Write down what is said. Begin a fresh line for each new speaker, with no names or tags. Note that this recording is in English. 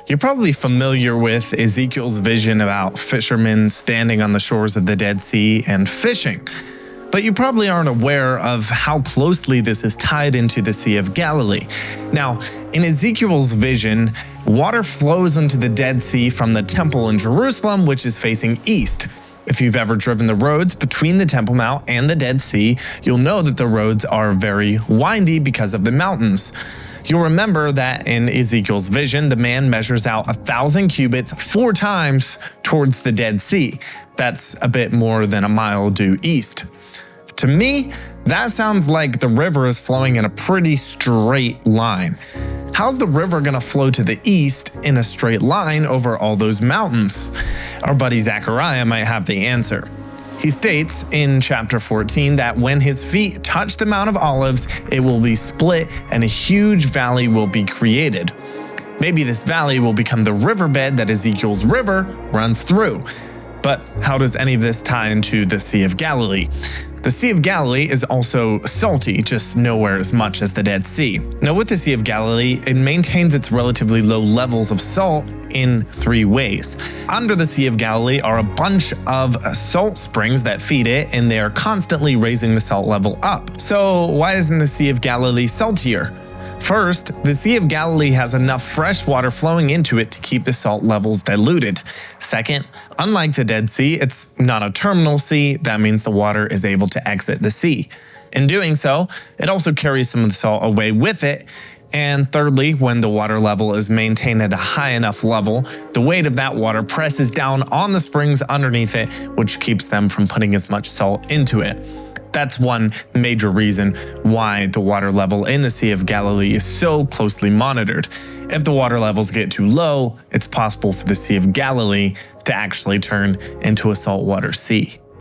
You're probably familiar with Ezekiel's vision about fishermen standing on the shores of the Dead Sea and fishing. But you probably aren't aware of how closely this is tied into the Sea of Galilee. Now, in Ezekiel's vision, water flows into the Dead Sea from the temple in Jerusalem, which is facing east. If you've ever driven the roads between the Temple Mount and the Dead Sea, you'll know that the roads are very windy because of the mountains. You'll remember that in Ezekiel's vision, the man measures out 1,000 cubits 4 times towards the Dead Sea. That's a bit more than a mile due east. To me, that sounds like the river is flowing in a pretty straight line. How's the river gonna flow to the east in a straight line over all those mountains? Our buddy Zechariah might have the answer. He states in chapter 14 that when his feet touch the Mount of Olives, it will be split and a huge valley will be created. Maybe this valley will become the riverbed that Ezekiel's river runs through. But how does any of this tie into the Sea of Galilee? The Sea of Galilee is also salty, just nowhere as much as the Dead Sea. Now with the Sea of Galilee, it maintains its relatively low levels of salt in 3 ways. Under the Sea of Galilee are a bunch of salt springs that feed it, and they are constantly raising the salt level up. So why isn't the Sea of Galilee saltier? First, the Sea of Galilee has enough fresh water flowing into it to keep the salt levels diluted. Second, unlike the Dead Sea, it's not a terminal sea. That means the water is able to exit the sea. In doing so, it also carries some of the salt away with it. And thirdly, when the water level is maintained at a high enough level, the weight of that water presses down on the springs underneath it, which keeps them from putting as much salt into it. That's one major reason why the water level in the Sea of Galilee is so closely monitored. If the water levels get too low, it's possible for the Sea of Galilee to actually turn into a saltwater sea.